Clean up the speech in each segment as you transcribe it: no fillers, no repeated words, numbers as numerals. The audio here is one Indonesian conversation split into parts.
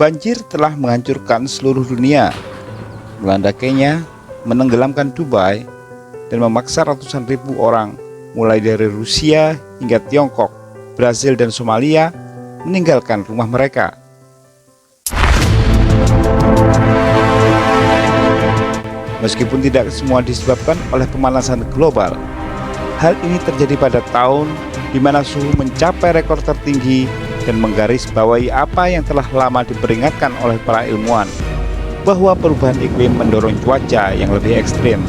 Banjir telah menghancurkan seluruh dunia, melanda Kenya, menenggelamkan Dubai, dan memaksa ratusan ribu orang mulai dari Rusia hingga Tiongkok, Brasil, dan Somalia meninggalkan rumah mereka. Meskipun tidak semua disebabkan oleh pemanasan global, hal ini terjadi pada tahun di mana suhu mencapai rekor tertinggi dan menggarisbawahi apa yang telah lama diperingatkan oleh para ilmuwan, bahwa perubahan iklim mendorong cuaca yang lebih ekstrim.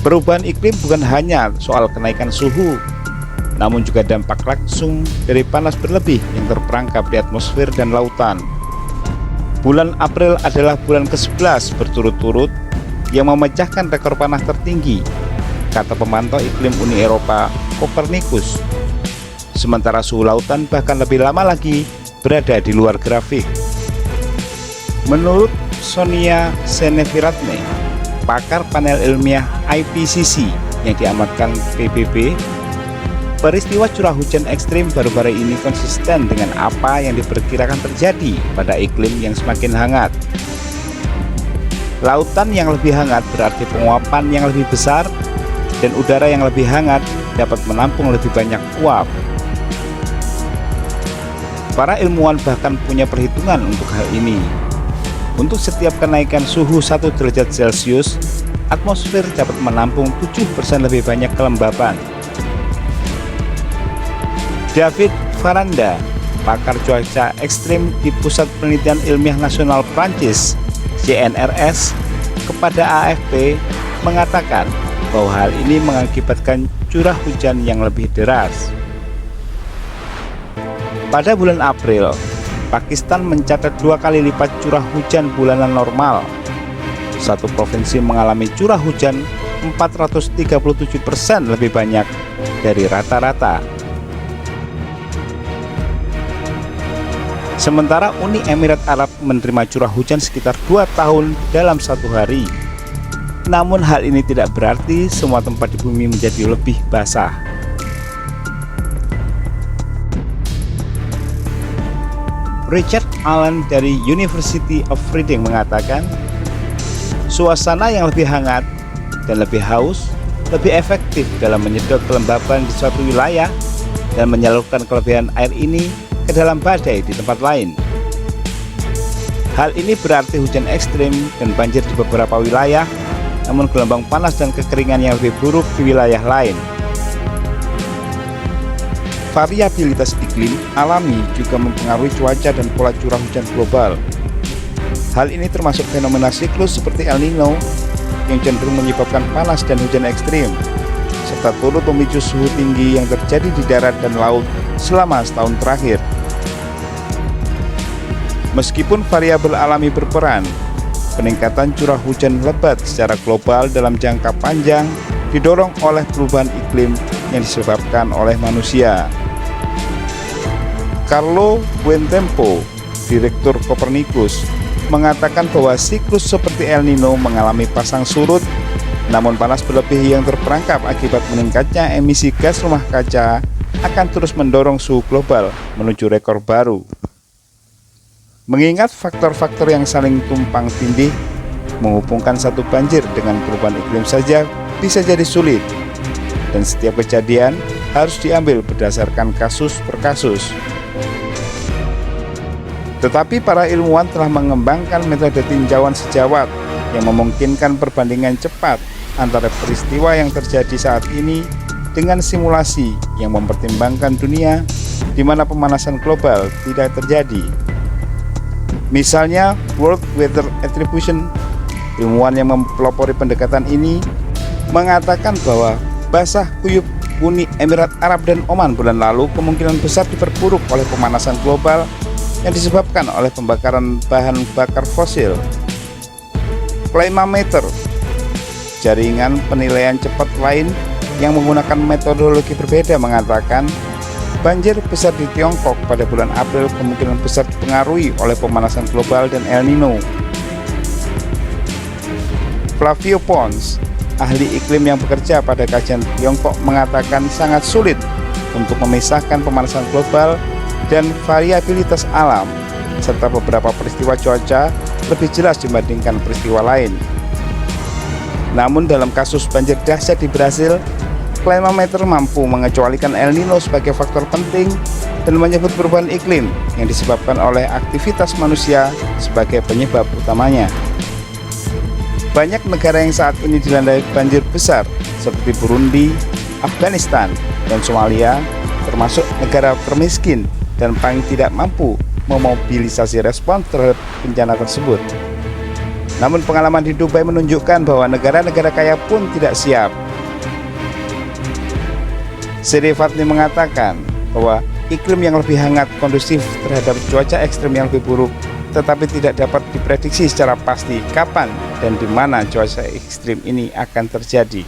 Perubahan iklim bukan hanya soal kenaikan suhu, namun juga dampak langsung dari panas berlebih yang terperangkap di atmosfer dan lautan. Bulan April adalah bulan ke-11 berturut-turut yang memecahkan rekor panas tertinggi, kata pemantau iklim Uni Eropa, Copernicus. Sementara suhu lautan bahkan lebih lama lagi berada di luar grafik. Menurut Sonia Seneviratne, pakar panel ilmiah IPCC yang diamankan PBB, peristiwa curah hujan ekstrim baru-baru ini konsisten dengan apa yang diperkirakan terjadi pada iklim yang semakin hangat. Lautan yang lebih hangat berarti penguapan yang lebih besar, dan udara yang lebih hangat dapat menampung lebih banyak uap. Para ilmuwan bahkan punya perhitungan untuk hal ini. Untuk setiap kenaikan suhu 1 derajat Celcius, atmosfer dapat menampung 7% lebih banyak kelembapan. David Faranda, pakar cuaca ekstrim di Pusat Penelitian Ilmiah Nasional Prancis CNRS, kepada AFP mengatakan bahwa hal ini mengakibatkan curah hujan yang lebih deras. Pada bulan April, Pakistan mencatat 2 kali lipat curah hujan bulanan normal. Satu provinsi mengalami curah hujan 437% lebih banyak dari rata-rata. Sementara Uni Emirat Arab menerima curah hujan sekitar 2 tahun dalam 1 hari. Namun hal ini tidak berarti semua tempat di bumi menjadi lebih basah. Richard Allen dari University of Reading mengatakan, suasana yang lebih hangat dan lebih haus lebih efektif dalam menyedot kelembapan di suatu wilayah dan menyalurkan kelebihan air ini ke dalam badai di tempat lain. Hal ini berarti hujan ekstrim dan banjir di beberapa wilayah, namun gelombang panas dan kekeringan yang lebih buruk di wilayah lain. Variabilitas iklim alami juga mempengaruhi cuaca dan pola curah hujan global. Hal ini termasuk fenomena siklus seperti El Nino yang cenderung menyebabkan panas dan hujan ekstrim, serta turut memicu suhu tinggi yang terjadi di darat dan laut selama setahun terakhir. Meskipun variabel alami berperan, peningkatan curah hujan lebat secara global dalam jangka panjang didorong oleh perubahan iklim yang disebabkan oleh manusia. Carlo Buentempo, Direktur Copernicus, mengatakan bahwa siklus seperti El Nino mengalami pasang surut, namun panas berlebih yang terperangkap akibat meningkatnya emisi gas rumah kaca akan terus mendorong suhu global menuju rekor baru. Mengingat faktor-faktor yang saling tumpang tindih, menghubungkan satu banjir dengan perubahan iklim saja bisa jadi sulit, dan setiap kejadian harus diambil berdasarkan kasus per kasus. Tetapi para ilmuwan telah mengembangkan metode tinjauan sejawat yang memungkinkan perbandingan cepat antara peristiwa yang terjadi saat ini dengan simulasi yang mempertimbangkan dunia di mana pemanasan global tidak terjadi. Misalnya World Weather Attribution, ilmuwan yang mempelopori pendekatan ini mengatakan bahwa basah kuyup Uni Emirat Arab dan Oman bulan lalu kemungkinan besar diperburuk oleh pemanasan global yang disebabkan oleh pembakaran bahan bakar fosil. Climameter, jaringan penilaian cepat lain yang menggunakan metodologi berbeda, mengatakan banjir besar di Tiongkok pada bulan April kemungkinan besar dipengaruhi oleh pemanasan global dan El Nino. Flavio Pons, ahli iklim yang bekerja pada kajian Tiongkok, mengatakan sangat sulit untuk memisahkan pemanasan global dan variabilitas alam, serta beberapa peristiwa cuaca lebih jelas dibandingkan peristiwa lain. Namun dalam kasus banjir dahsyat di Brasil, Climameter mampu mengecualikan El Nino sebagai faktor penting dan menyebut perubahan iklim yang disebabkan oleh aktivitas manusia sebagai penyebab utamanya. Banyak negara yang saat ini dilandai banjir besar seperti Burundi, Afghanistan, dan Somalia, termasuk negara termiskin dan paling tidak mampu memobilisasi respons terhadap bencana tersebut. Namun pengalaman di Dubai menunjukkan bahwa negara-negara kaya pun tidak siap. Seri Fatni mengatakan bahwa iklim yang lebih hangat kondusif terhadap cuaca ekstrem yang lebih buruk, tetapi tidak dapat diprediksi secara pasti kapan dan di mana cuaca ekstrim ini akan terjadi.